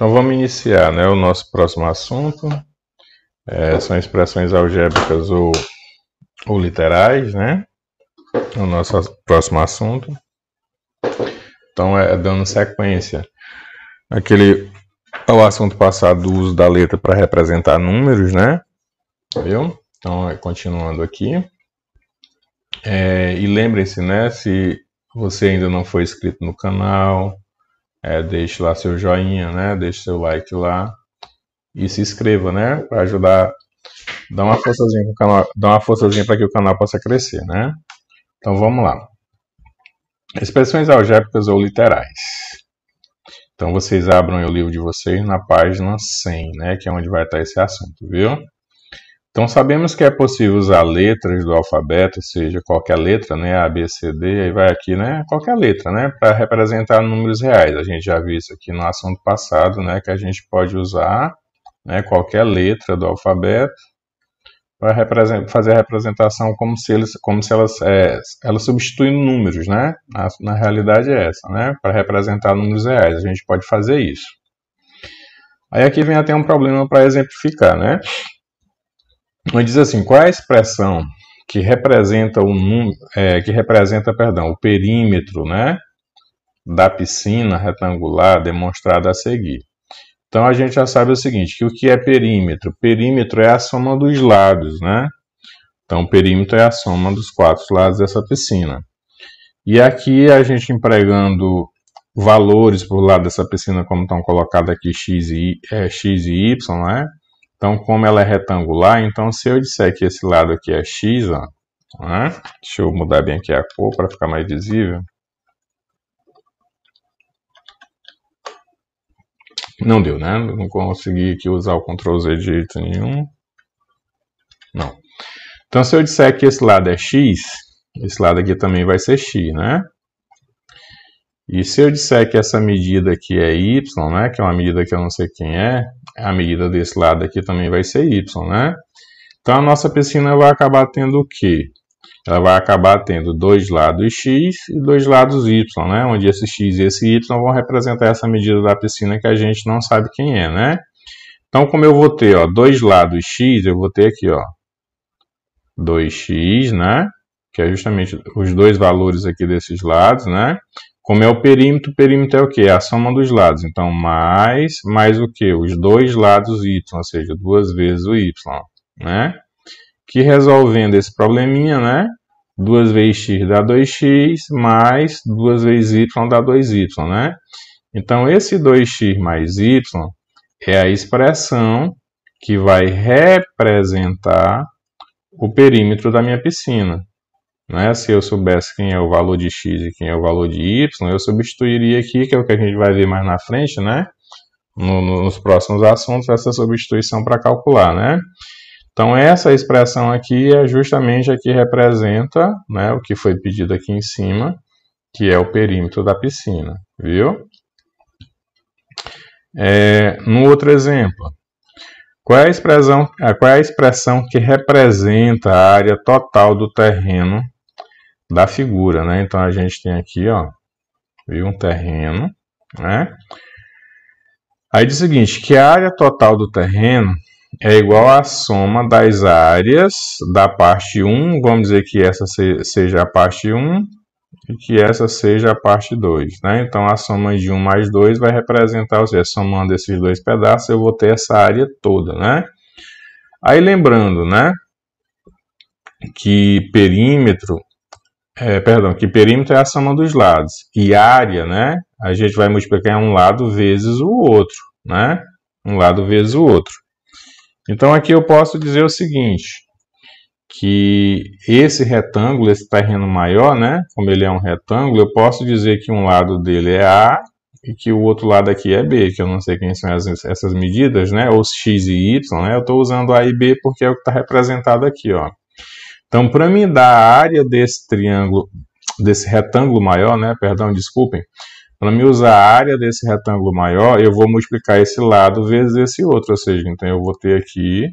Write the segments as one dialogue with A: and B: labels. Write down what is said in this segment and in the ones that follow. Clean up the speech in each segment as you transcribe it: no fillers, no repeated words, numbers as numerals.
A: Então vamos iniciar, né, o nosso próximo assunto. São expressões algébricas ou literais, né? O nosso próximo assunto. Então dando sequência ao assunto passado do uso da letra para representar números, né? Viu? Então continuando aqui. E lembrem-se, né? Se você ainda não foi inscrito no canal, deixe lá seu joinha, né? Deixe seu like lá e se inscreva, né? Para ajudar, dar uma forçazinha pro canal, dar uma forçazinha para que o canal possa crescer, né? Então vamos lá. Expressões algébricas ou literais. Então vocês abram o livro de vocês na página 100, né? Que é onde vai estar esse assunto, viu? Então sabemos que é possível usar letras do alfabeto, ou seja, qualquer letra, né, A, B, C, D, aí vai aqui, né, qualquer letra, né, para representar números reais. A gente já viu isso aqui no assunto passado, né, que a gente pode usar, né, qualquer letra do alfabeto para fazer a representação como se elas substituem números, né, na realidade é essa, né, para representar números reais. A gente pode fazer isso. Aí aqui vem até um problema para exemplificar, né. Mas diz assim, qual é a expressão que representa o perímetro, né, da piscina retangular demonstrada a seguir? Então a gente já sabe o seguinte, que o que é perímetro? Perímetro é a soma dos lados, né? Então perímetro é a soma dos 4 lados dessa piscina. E aqui a gente empregando valores por lado dessa piscina, como estão colocados aqui x e y, né? Então, como ela é retangular, então se eu disser que esse lado aqui é x, ó, né? Deixa eu mudar bem aqui a cor para ficar mais visível. Não deu, né? Não consegui aqui usar o Ctrl Z de jeito nenhum. Não. Então, se eu disser que esse lado é x, esse lado aqui também vai ser x, né? E se eu disser que essa medida aqui é y, né, que é uma medida que eu não sei quem é, a medida desse lado aqui também vai ser y, né? Então a nossa piscina vai acabar tendo o quê? Ela vai acabar tendo dois lados x e dois lados y, né? Onde esse x e esse y vão representar essa medida da piscina que a gente não sabe quem é, né? Então como eu vou ter, ó, dois lados x, eu vou ter aqui, ó, 2x, né? Que é justamente os dois valores aqui desses lados, né? Como é o perímetro é o quê? É a soma dos lados. Então, mais o quê? Os dois lados y, ou seja, duas vezes o y, né? Que resolvendo esse probleminha, né? 2 vezes x dá 2x, mais 2 vezes y dá 2y, né? Então, esse 2x mais y é a expressão que vai representar o perímetro da minha piscina. Né? Se eu soubesse quem é o valor de x e quem é o valor de y, eu substituiria aqui, que é o que a gente vai ver mais na frente, né? Nos próximos assuntos, essa substituição para calcular, né? Então, essa expressão aqui é justamente a que representa, né, o que foi pedido aqui em cima, que é o perímetro da piscina, viu? No outro exemplo, qual é a expressão que representa a área total do terreno da figura, né? Então a gente tem aqui, ó, viu, um terreno, né? Aí diz o seguinte, que a área total do terreno é igual à soma das áreas da parte 1, vamos dizer que essa seja a parte 1 e que essa seja a parte 2, né? Então a soma de 1 mais 2 vai representar, ou seja, somando esses dois pedaços, eu vou ter essa área toda, né? Aí lembrando, né, que perímetro é a soma dos lados. E área, né? A gente vai multiplicar um lado vezes o outro, né? Um lado vezes o outro. Então aqui eu posso dizer o seguinte, que esse retângulo, esse terreno maior, né? Como ele é um retângulo, eu posso dizer que um lado dele é A e que o outro lado aqui é B, que eu não sei quem são essas medidas, né? Ou x e y, né? Eu estou usando A e B porque é o que está representado aqui, ó. Então, para mim dar a área desse triângulo, desse retângulo maior, né? Perdão, desculpem. Para mim usar a área desse retângulo maior, eu vou multiplicar esse lado vezes esse outro. Ou seja, então eu vou ter aqui,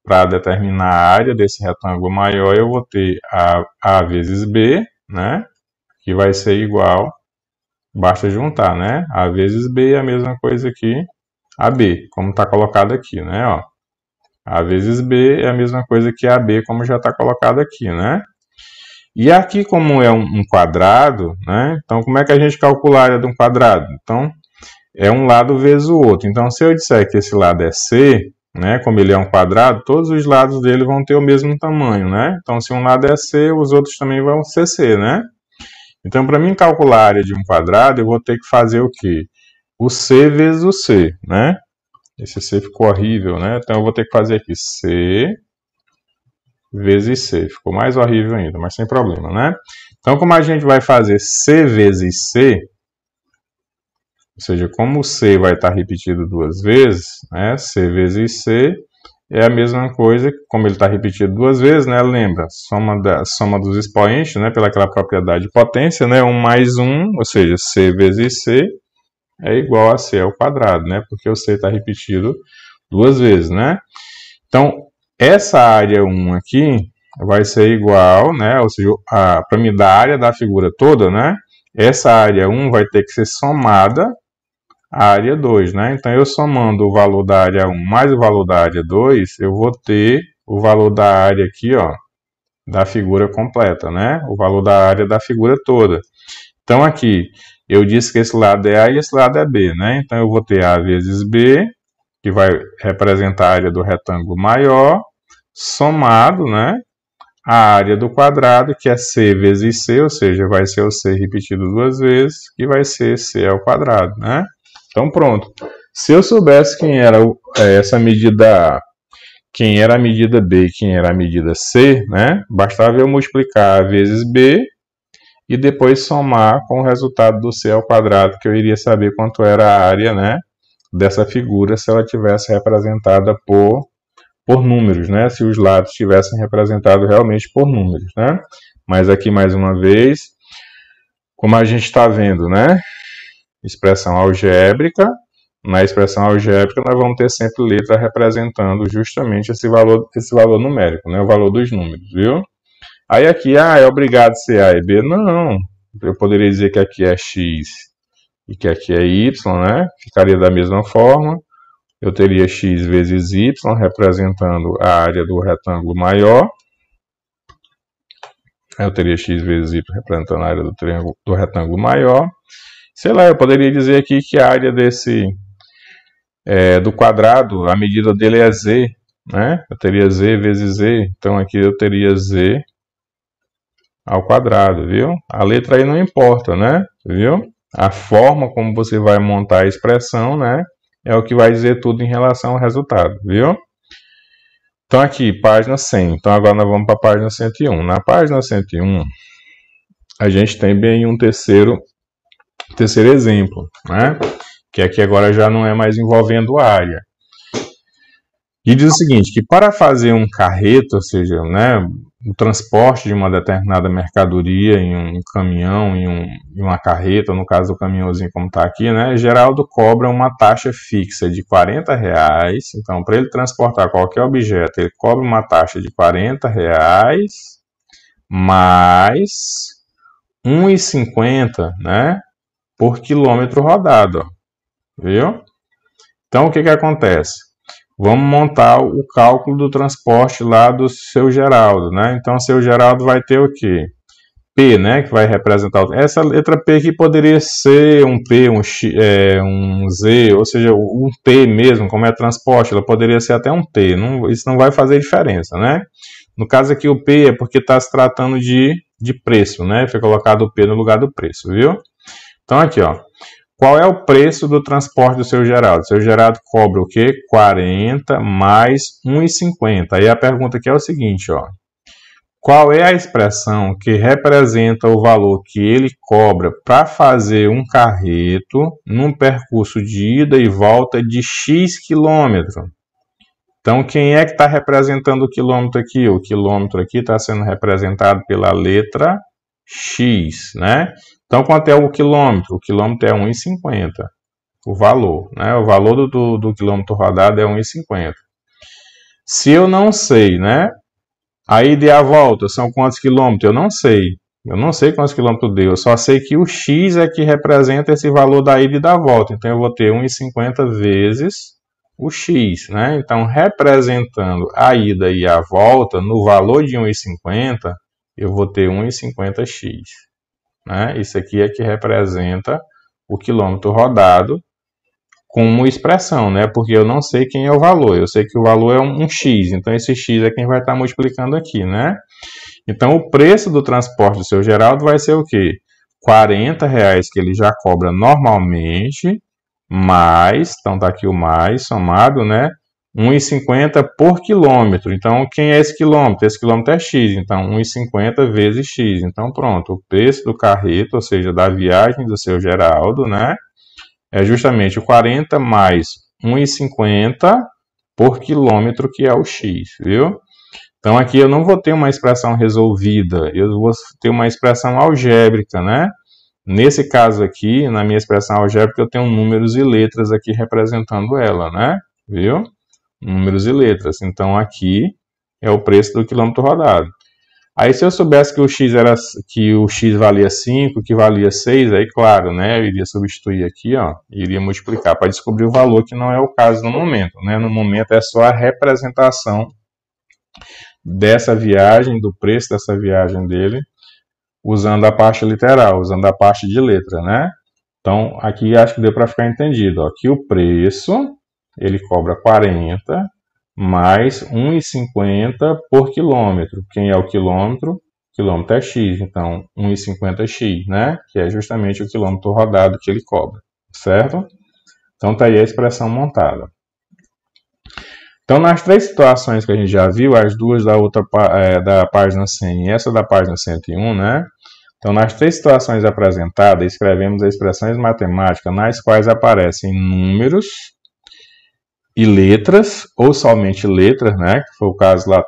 A: para determinar a área desse retângulo maior, eu vou ter A vezes B, né? Que vai ser igual, basta juntar, né? A vezes B é a mesma coisa que AB, como está colocado aqui, né? Ó, A vezes B é a mesma coisa que AB, como já está colocado aqui, né? E aqui, como é um quadrado, né? Então, como é que a gente calcula a área de um quadrado? Então, é um lado vezes o outro. Então, se eu disser que esse lado é C, né? Como ele é um quadrado, todos os lados dele vão ter o mesmo tamanho, né? Então, se um lado é C, os outros também vão ser C, né? Então, para mim calcular a área de um quadrado, eu vou ter que fazer o quê? O C vezes o C, né? Esse C ficou horrível, né? Então, eu vou ter que fazer aqui C vezes C. Ficou mais horrível ainda, mas sem problema, né? Então, como a gente vai fazer C vezes C, ou seja, como o C vai estar repetido duas vezes, né? C vezes C é a mesma coisa, como ele está repetido duas vezes, né? Lembra, soma dos expoentes, né? Pelaquela propriedade de potência, né? 1 mais 1, ou seja, C vezes C é igual a C ao quadrado, né? Porque o C está repetido duas vezes, né? Então, essa área 1 aqui vai ser igual, né? Ou seja, para me dar a área da figura toda, né? Essa área 1 vai ter que ser somada à área 2, né? Então, eu somando o valor da área 1 mais o valor da área 2, eu vou ter o valor da área aqui, ó, da figura completa, né? O valor da área da figura toda. Então, aqui, eu disse que esse lado é A e esse lado é B, né? Então, eu vou ter A vezes B, que vai representar a área do retângulo maior, somado, né, a área do quadrado, que é C vezes C, ou seja, vai ser o C repetido duas vezes, que vai ser C ao quadrado, né? Então, pronto. Se eu soubesse quem era essa medida A, quem era a medida B e quem era a medida C, né, bastava eu multiplicar A vezes B e depois somar com o resultado do C ao quadrado, que eu iria saber quanto era a área, né, dessa figura se ela tivesse representada por números, né? Se os lados tivessem representado realmente por números, né? Mas aqui, mais uma vez, como a gente está vendo, né? Expressão algébrica. Na expressão algébrica, nós vamos ter sempre letra representando justamente esse valor numérico, né? O valor dos números, viu? Aí aqui, é obrigado a ser A e B? Não. Eu poderia dizer que aqui é X e que aqui é Y, né? Ficaria da mesma forma. Eu teria x vezes y, representando a área do retângulo maior. Eu teria x vezes y, representando a área do retângulo maior. Sei lá, eu poderia dizer aqui que a área do quadrado, a medida dele é z, né? Eu teria z vezes z, então aqui eu teria z ao quadrado, viu? A letra aí não importa, né? Viu? A forma como você vai montar a expressão, né? É o que vai dizer tudo em relação ao resultado, viu? Então aqui, página 100. Então agora nós vamos para a página 101. Na página 101, a gente tem bem um terceiro exemplo, né? Que aqui agora já não é mais envolvendo área. E diz o seguinte, que para fazer um carreto, ou seja, né, o transporte de uma determinada mercadoria em um caminhão, em uma carreta, no caso do caminhãozinho como está aqui, né, Geraldo cobra uma taxa fixa de R$40. Então, para ele transportar qualquer objeto, ele cobra uma taxa de R$40 mais R$1,50, né, por quilômetro rodado, ó, viu? Então, o que acontece? Vamos montar o cálculo do transporte lá do seu Geraldo, né? Então, seu Geraldo vai ter o quê? P, né? Que vai representar... Essa letra P aqui poderia ser um P, um X, um Z, ou seja, um T mesmo, como é transporte, ela poderia ser até um T. Isso não vai fazer diferença, né? No caso aqui, o P é porque está se tratando de preço, né? Foi colocado o P no lugar do preço, viu? Então, aqui, ó. Qual é o preço do transporte do seu Geraldo? Seu Geraldo cobra o quê? 40 mais 1,50. Aí a pergunta aqui é o seguinte, ó. Qual é a expressão que representa o valor que ele cobra para fazer um carreto num percurso de ida e volta de X quilômetro? Então, quem é que está representando o quilômetro aqui? O quilômetro aqui está sendo representado pela letra X, né? Então, quanto é o quilômetro? O quilômetro é 1,50. O valor, né? O valor do quilômetro rodado é 1,50. Se eu não sei, né? A ida e a volta são quantos quilômetros? Eu não sei. Eu não sei quantos quilômetros deu, eu só sei que o x é que representa esse valor da ida e da volta. Então eu vou ter 1,50 vezes o x, né? Então, representando a ida e a volta no valor de 1,50, eu vou ter 1,50x, né? Isso aqui é que representa o quilômetro rodado como expressão, né? Porque eu não sei quem é o valor, eu sei que o valor é um x, então esse x é quem vai estar multiplicando aqui, né? Então, o preço do transporte do seu Geraldo vai ser o quê? R$40 que ele já cobra normalmente, mais, então tá aqui o mais, somado, né? 1,50 por quilômetro. Então, quem é esse quilômetro? Esse quilômetro é x, então 1,50 vezes x. Então, pronto, o preço do carreto, ou seja, da viagem do seu Geraldo, né? É justamente o 40 mais 1,50 por quilômetro, que é o x, viu? Então, aqui eu não vou ter uma expressão resolvida, eu vou ter uma expressão algébrica, né? Nesse caso aqui, na minha expressão algébrica, eu tenho números e letras aqui representando ela, né? Viu? Números e letras. Então, aqui é o preço do quilômetro rodado. Aí, se eu soubesse que o x valia 5, que valia 6, aí, claro, né? Eu iria substituir aqui, ó, e iria multiplicar para descobrir o valor, que não é o caso no momento, né? No momento é só a representação dessa viagem, do preço dessa viagem dele, usando a parte literal, usando a parte de letra, né? Então, aqui acho que deu para ficar entendido, ó, que o preço, ele cobra 40 mais 1,50 por quilômetro. Quem é o quilômetro? O quilômetro é x, então 1,50x, né? Que é justamente o quilômetro rodado que ele cobra, certo? Então, tá aí a expressão montada. Então, nas três situações que a gente já viu, as duas da página 100 e essa da página 101, né? Então, nas três situações apresentadas, escrevemos as expressões matemáticas nas quais aparecem números e letras, ou somente letras, né? Que foi o caso lá,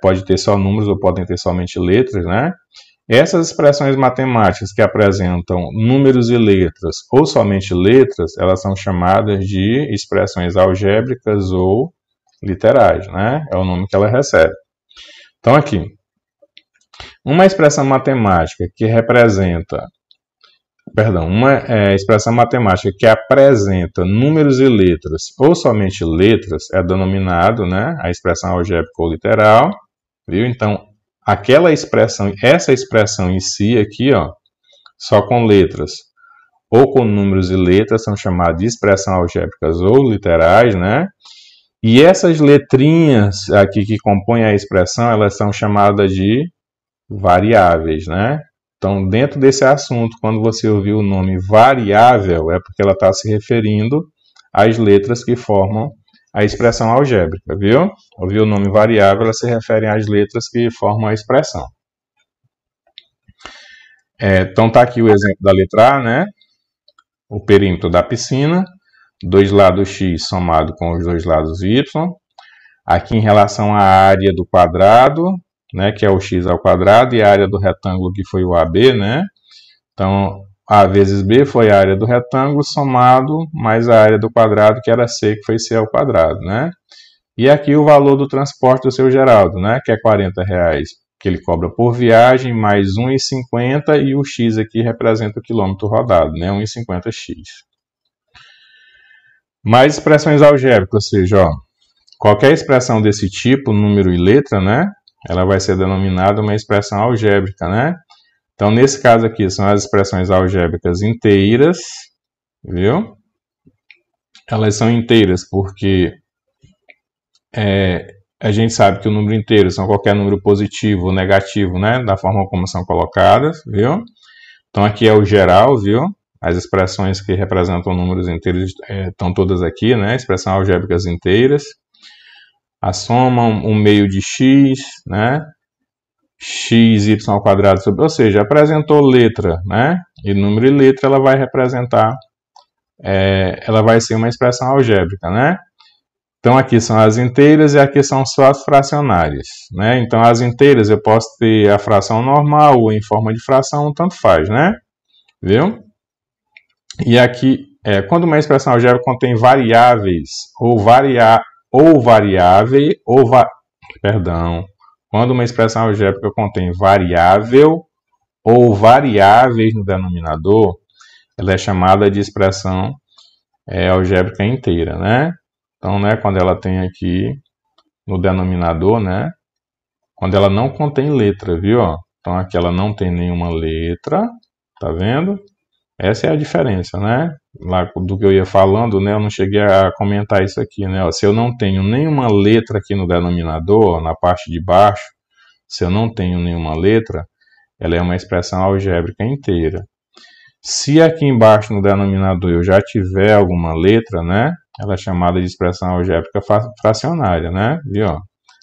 A: pode ter só números ou podem ter somente letras, né? Essas expressões matemáticas que apresentam números e letras ou somente letras, elas são chamadas de expressões algébricas ou literais, né? É o nome que ela recebe. Então, aqui, uma expressão matemática que uma expressão matemática que apresenta números e letras ou somente letras é denominado, né, a expressão algébrica ou literal, viu? Então, essa expressão em si aqui, ó, só com letras ou com números e letras são chamadas de expressões algébricas ou literais, né? E essas letrinhas aqui que compõem a expressão, elas são chamadas de variáveis, né? Então, dentro desse assunto, quando você ouvir o nome variável, é porque ela está se referindo às letras que formam a expressão algébrica, viu? Ouvir o nome variável, ela se refere às letras que formam a expressão. Então, tá aqui o exemplo da letra A, né? O perímetro da piscina, dois lados x somado com os dois lados y. Aqui em relação à área do quadrado, né, que é o x ao quadrado, e a área do retângulo, que foi o AB, né? Então, A vezes B foi a área do retângulo, somado mais a área do quadrado, que era C, que foi C ao quadrado, né? E aqui o valor do transporte do seu Geraldo, né? Que é R$40, que ele cobra por viagem, mais 1,50, e o x aqui representa o quilômetro rodado, né? 1,50x. Mais expressões algébricas, ou seja, ó, qualquer expressão desse tipo, número e letra, né? Ela vai ser denominada uma expressão algébrica, né? Então, nesse caso aqui, são as expressões algébricas inteiras, viu? Elas são inteiras porque a gente sabe que o número inteiro são qualquer número positivo ou negativo, né? Da forma como são colocadas, viu? Então, aqui é o geral, viu? As expressões que representam números inteiros estão todas aqui, né? Expressão algébricas inteiras. A soma, um meio de x, né? X, y ao quadrado sobre... Ou seja, apresentou letra, né? E número e letra, ela vai representar... ela vai ser uma expressão algébrica, né? Então, aqui são as inteiras e aqui são só as fracionárias, né? Então, as inteiras eu posso ter a fração normal ou em forma de fração, tanto faz, né? Viu? E aqui, quando uma expressão algébrica contém variáveis quando uma expressão algébrica contém variável ou variáveis no denominador, ela é chamada de expressão algébrica inteira, né? Então, né, quando ela tem aqui no denominador, né, quando ela não contém letra, viu? Então, aqui ela não tem nenhuma letra, tá vendo? Essa é a diferença, né? Lá do que eu ia falando, né, eu não cheguei a comentar isso aqui, né? Se eu não tenho nenhuma letra aqui no denominador, na parte de baixo, se eu não tenho nenhuma letra, ela é uma expressão algébrica inteira. Se aqui embaixo no denominador eu já tiver alguma letra, né, ela é chamada de expressão algébrica fracionária, né? Viu?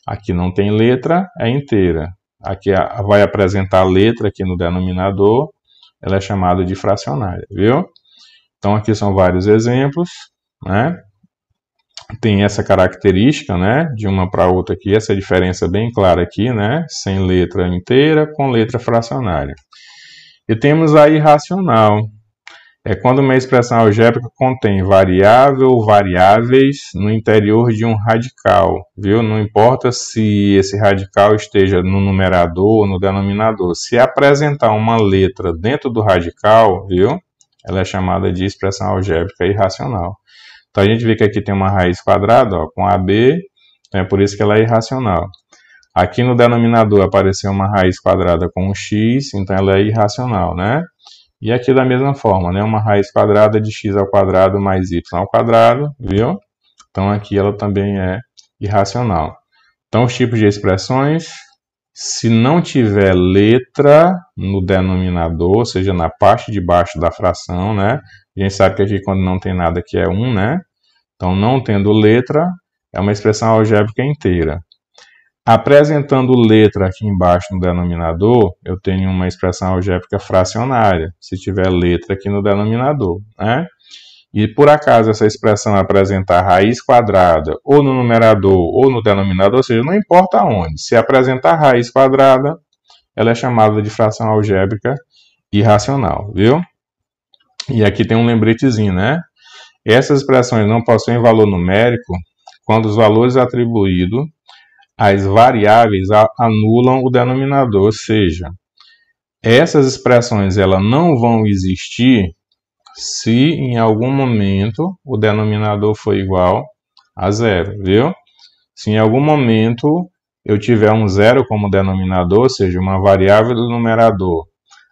A: Aqui não tem letra, é inteira. Aqui vai apresentar letra aqui no denominador, ela é chamada de fracionária, viu? Então aqui são vários exemplos, né? Tem essa característica, né, de uma para outra aqui, essa diferença bem clara aqui, né, sem letra inteira com letra fracionária. E temos a irracional. É quando uma expressão algébrica contém variável ou variáveis no interior de um radical, viu? Não importa se esse radical esteja no numerador ou no denominador. Se apresentar uma letra dentro do radical, viu? Ela é chamada de expressão algébrica irracional. Então a gente vê que aqui tem uma raiz quadrada, ó, com AB, então é por isso que ela é irracional. Aqui no denominador apareceu uma raiz quadrada com um x, então ela é irracional, né? E aqui da mesma forma, né? Uma raiz quadrada de x ao quadrado mais y ao quadrado, viu? Então aqui ela também é irracional. Então os tipos de expressões, se não tiver letra no denominador, ou seja, na parte de baixo da fração, né? A gente sabe que aqui quando não tem nada aqui é 1, né? Então não tendo letra, é uma expressão algébrica inteira. Apresentando letra aqui embaixo no denominador, eu tenho uma expressão algébrica fracionária, se tiver letra aqui no denominador, né? E por acaso essa expressão apresentar raiz quadrada ou no numerador ou no denominador, ou seja, não importa onde, se apresentar raiz quadrada, ela é chamada de fração algébrica irracional, viu? E aqui tem um lembretezinho, né? Essas expressões não possuem valor numérico quando os valores atribuídos as variáveis anulam o denominador, ou seja, essas expressões elas não vão existir se em algum momento o denominador for igual a zero, viu? Se em algum momento eu tiver um zero como denominador, ou seja, uma variável do numerador,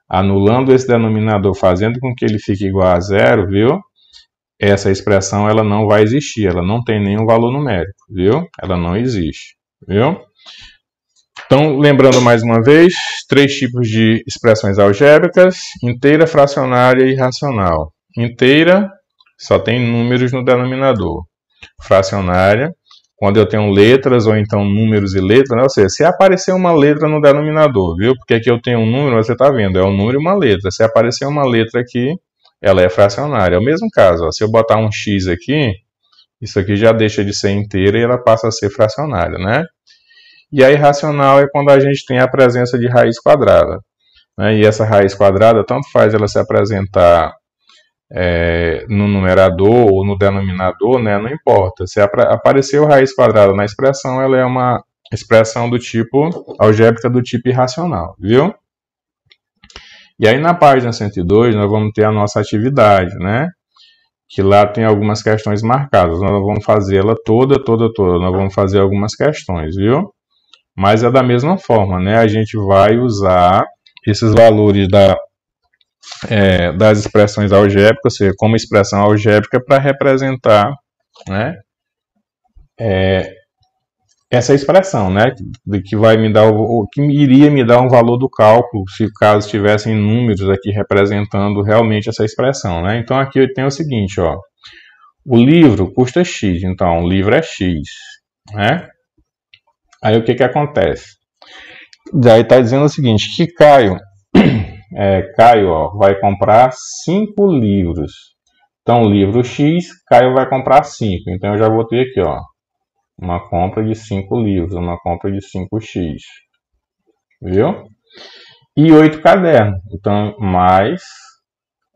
A: anulando esse denominador, fazendo com que ele fique igual a zero, viu? Essa expressão ela não vai existir, ela não tem nenhum valor numérico, viu? Ela não existe. Viu? Então, lembrando mais uma vez, 3 tipos de expressões algébricas: inteira, fracionária e irracional. Inteira, só tem números no denominador. Fracionária, quando eu tenho letras ou então números e letras, né? Ou seja, se aparecer uma letra no denominador, viu? Porque aqui eu tenho um número, você está vendo, é um número e uma letra. Se aparecer uma letra aqui, ela é fracionária. É o mesmo caso, ó, se eu botar um x aqui, isso aqui já deixa de ser inteira e ela passa a ser fracionária, né? E a irracional é quando a gente tem a presença de raiz quadrada, né? E essa raiz quadrada, tanto faz ela se apresentar no numerador ou no denominador, né? Não importa. Se apareceu raiz quadrada na expressão, ela é uma expressão do tipo algébrica do tipo irracional, viu? E aí na página 102 nós vamos ter a nossa atividade, né? Que lá tem algumas questões marcadas. Nós vamos fazer ela toda. Nós vamos fazer algumas questões, viu? Mas é da mesma forma, né? A gente vai usar esses valores das expressões algébricas, ou seja, como expressão algébrica para representar, né? Essa expressão, né? Que vai me dar que iria me dar um valor do cálculo, se caso tivessem números aqui representando realmente essa expressão, né? Então aqui eu tenho o seguinte, ó. O livro custa X, então o livro é X, né? Aí o que acontece? Daí está dizendo o seguinte, que Caio, ó, vai comprar 5 livros. Então, livro X, Caio vai comprar 5. Então, eu já vou ter aqui, ó, uma compra de 5 livros, uma compra de 5x. Viu? E 8 cadernos. Então, mais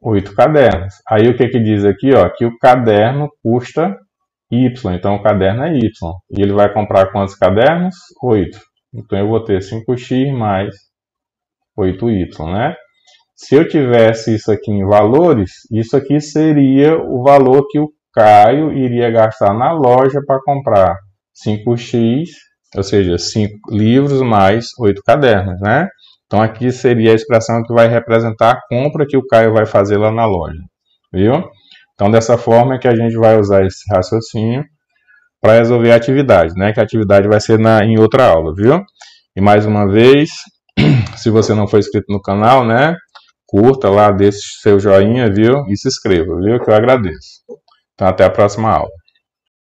A: 8 cadernos. Aí, o que diz aqui, ó, que o caderno custa Y, então o caderno é Y. E ele vai comprar quantos cadernos? 8. Então eu vou ter 5x mais 8y, né? Se eu tivesse isso aqui em valores, isso aqui seria o valor que o Caio iria gastar na loja para comprar 5x, ou seja, 5 livros mais 8 cadernos, né? Então aqui seria a expressão que vai representar a compra que o Caio vai fazer lá na loja, viu? Então dessa forma é que a gente vai usar esse raciocínio para resolver a atividade, né? Que a atividade vai ser em outra aula, viu? E mais uma vez, se você não for inscrito no canal, né? Curta lá, deixe seu joinha, viu? E se inscreva, viu? Que eu agradeço. Então até a próxima aula.